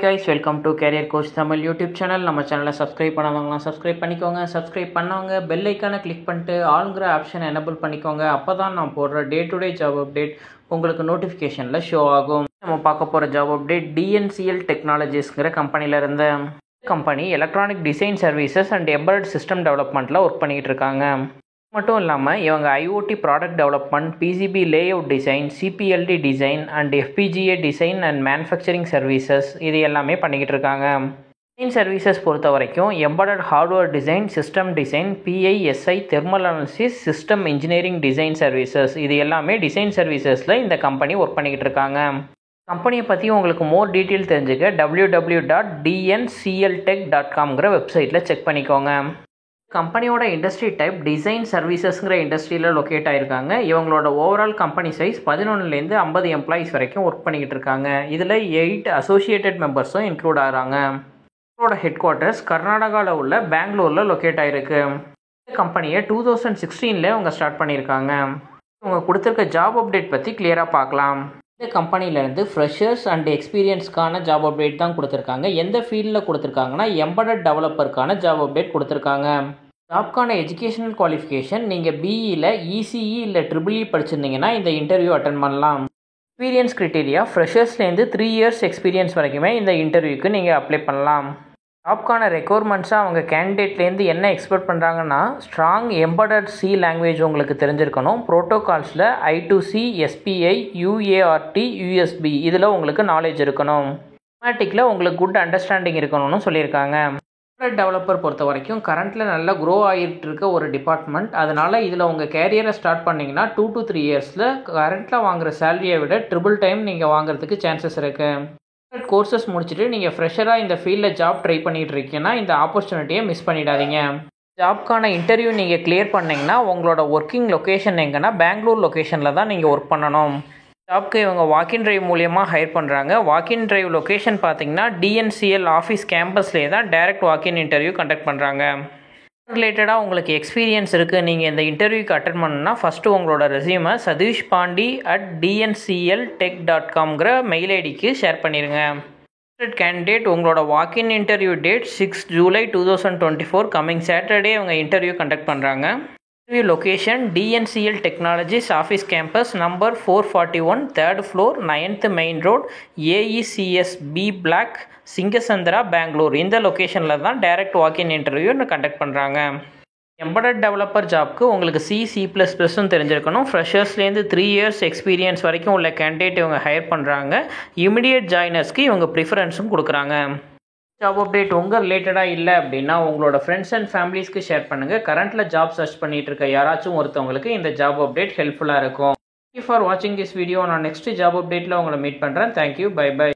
guys, welcome to Career Coach Tamil YouTube channel. நம்ம சேனலை subscribe பண்ணாதவங்களாம் subscribe பண்ணிக்கோங்க. Subscribe பண்ணவங்க பெல் ஐக்கானை கிளிக் பண்ணிட்டு ஆல்ங்கிற ஆப்ஷனை எனேபிள் பண்ணிக்கோங்க. அப்போ தான் நான் போடுற day to day job update உங்களுக்கு நோட்டிஃபிகேஷனில் ஷோ ஆகும். நம்ம பார்க்க போகிற ஜாப் அப்டேட் DNCL டெக்னாலஜிஸ்ங்கிற கம்பெனியில் இருந்த company electronic design services and embedded system டெவலப்மெண்ட்டில் ஒர்க் பண்ணிக்கிட்டு இருக்காங்க. மட்டும் இல்லாமல் இவங்க IoT product development, PCB layout design, CPLD design and FPGA design and manufacturing services இது எல்லாமே பண்ணிக்கிட்டு இருக்காங்க. டிசைன் சர்வீசஸ் பொறுத்த வரைக்கும் embedded hardware design, system design, PISI, thermal analysis, system engineering design services இது எல்லாமே டிசைன் சர்வீசஸில் இந்த கம்பெனி ஒர்க் பண்ணிக்கிட்டு இருக்காங்க. கம்பெனியை பற்றி உங்களுக்கு மோர் டீட்டெயில் தெரிஞ்சுக்க www.dncltech.com வெப்சைட்டில் செக் பண்ணிக்கோங்க. கம்பெனியோட இண்டஸ்ட்ரி டைப் டிசைன் சர்வீசஸ்ங்கிற இண்டஸ்ட்ரியில் லொக்கேட் ஆகிருக்காங்க. இவங்களோட ஓவரால் கம்பெனி சைஸ் 11லேருந்து 50 எம்ப்ளாயிஸ் வரைக்கும் ஒர்க் பண்ணிக்கிட்டு இருக்காங்க. இதில் 8 அசோசியேட்டட் மெம்பர்ஸும் இன்க்ளூட் ஆகிறாங்க. இவங்களோட ஹெட் குவார்ட்டர்ஸ் கர்நாடகாவில் உள்ள பெங்களூரில் லொக்கேட் ஆகிருக்கு. இந்த கம்பெனியை 2016 இவங்க ஸ்டார்ட் பண்ணியிருக்காங்க. இவங்க கொடுத்துருக்க ஜாப் அப்டேட் பற்றி கிளியராக பார்க்கலாம். இந்த கம்பெனிலேருந்து ஃப்ரெஷர்ஸ் அண்ட் எக்ஸ்பீரியன்ஸ்க்கான ஜாப் அப்டேட் தான் கொடுத்துருக்காங்க. எந்த ஃபீல்டில் கொடுத்துருக்காங்கன்னா எம்பெடட் டெவலப்பருக்கான ஜாப் அப்டேட் கொடுத்துருக்காங்க. ஜாப்க்கான எஜுகேஷனல் குவாலிஃபிகேஷன் நீங்கள் BEயில் ECE இல்லை EEE படிச்சிருந்தீங்கன்னா இந்த இன்டர்வியூ அட்டன் பண்ணலாம். எக்ஸ்பீரியன்ஸ் க்ரைட்டீரியா ஃப்ரெஷர்ஸ்லேருந்து 3 இயர்ஸ் எக்ஸ்பீரியன்ஸ் வரைக்குமே இந்த இன்டர்வியூக்கு நீங்கள் அப்ளை பண்ணலாம். ஜாப்க்கான ரெக்குவயர்மெண்ட்ஸாக அவங்க கேண்டிடேட்லேருந்து என்ன எக்ஸ்பெக்ட் பண்ணுறாங்கன்னா ஸ்ட்ராங் எம்பெடட் C லாங்குவேஜ் உங்களுக்கு தெரிஞ்சிருக்கணும். ப்ரோட்டோகால்ஸில் I2C, SPI, UART, USB இதில் உங்களுக்கு நாலேஜ் இருக்கணும். மேட்டிக்கில் உங்களுக்கு குட் அண்டர்ஸ்டாண்டிங் இருக்கணும்னு சொல்லியிருக்காங்க. எம்பெடட் டெவலப்பர் பொறுத்த வரைக்கும் கரண்ட்டில் நல்லா க்ரோ ஆகிட்டு இருக்க ஒரு டிபார்ட்மெண்ட். அதனால் இதில் உங்கள் கேரியரை ஸ்டார்ட் பண்ணிங்கன்னா 2 to 3 இயர்ஸில் கரண்ட்டில் வாங்குகிற சேலரியை விட ட்ரிபிள் டைம் நீங்கள் வாங்குறதுக்கு சான்சஸ் இருக்குது. கோர்சஸ் முடிச்சுட்டு நீங்கள் ஃப்ரெஷராக இந்த ஃபீல்டில் ஜாப் ட்ரை பண்ணிகிட்டு இருக்கீங்கன்னா இந்த ஆப்பர்ச்சுனிட்டியை மிஸ் பண்ணிடாதீங்க. ஜாப்க்கான இன்டர்வியூ நீங்கள் கிளியர் பண்ணிங்கன்னா உங்களோட ஒர்க்கிங் லொக்கேஷன் எங்கன்னா பெங்களூர் லொக்கேஷனில் தான் நீங்கள் ஒர்க் பண்ணணும். ஜாப்க்கு இவங்க வாக்கின் டிரைவ் மூலியமாக ஹையர் பண்ணுறாங்க. வாக்கின் டிரைவ் லொக்கேஷன் பார்த்தீங்கன்னா DNCL ஆஃபீஸ் கேம்பஸ்லேயே தான் டைரக்ட் வாக்கின் இன்டர்வியூ கண்டக்ட் பண்ணுறாங்க. ரிலேட்டடாக உங்களுக்கு எக்ஸ்பீரியன்ஸ் இருக்குது, நீங்கள் இந்த இன்டர்வியூக்கு அட்டன் பண்ணணும்னா ஃபஸ்ட்டு உங்களோட ரெஸ்யூமை satheeshpandi@dncltech.com மெயில் ஐடிக்கு ஷேர் பண்ணிடுங்க. கேண்டிடேட் உங்களோட walk in interview date 6 July 2024 coming Saturday அவங்க இன்டர்வியூ கண்டக்ட் பண்ணுறாங்க. Interview location DNCL technologies office campus number 441 3rd floor 9th main road AECS B block Singasandra Bangalore. இந்த லொக்கேஷனில் தான் டைரக்ட் வாக்கின் இன்டர்வியூ கண்டக்ட் பண்ணுறாங்க. Embedded developer ஜாப்க்கு உங்களுக்கு C++ம் தெரிஞ்சிருக்கணும். ஃப்ரெஷர்ஸ்லேருந்து 3 இயர்ஸ் எக்ஸ்பீரியன்ஸ் வரைக்கும் உள்ள கேண்டிடேட் இவங்க ஹையர் பண்ணுறாங்க. இமிடியேட் ஜாயினர்ஸ்க்கு இவங்க ப்ரிஃபரன்ஸும் கொடுக்குறாங்க. ஜாப் அப்டேட் உங்கள் ரிலேட்டடாக இல்லை அப்படின்னா உங்களோட ஃப்ரெண்ட்ஸ் அண்ட் ஃபேமிலிஸ்க்கு ஷேர் பண்ணுங்கள். கரண்ட்டில் ஜாப் சர்ச் பண்ணிகிட்டு இருக்க யாராச்சும் ஒருத்தவங்களுக்கு இந்த ஜாப் அப்டேட் ஹெல்ப்ஃபுல்லாக இருக்கும். தேங்க்யூ ஃபார் வாட்சிங் திஸ் வீடியோ. நான் நெக்ஸ்ட் ஜாப் அப்டேட்டில் உங்களை மீட் பண்ணுறேன். Thank you, bye by.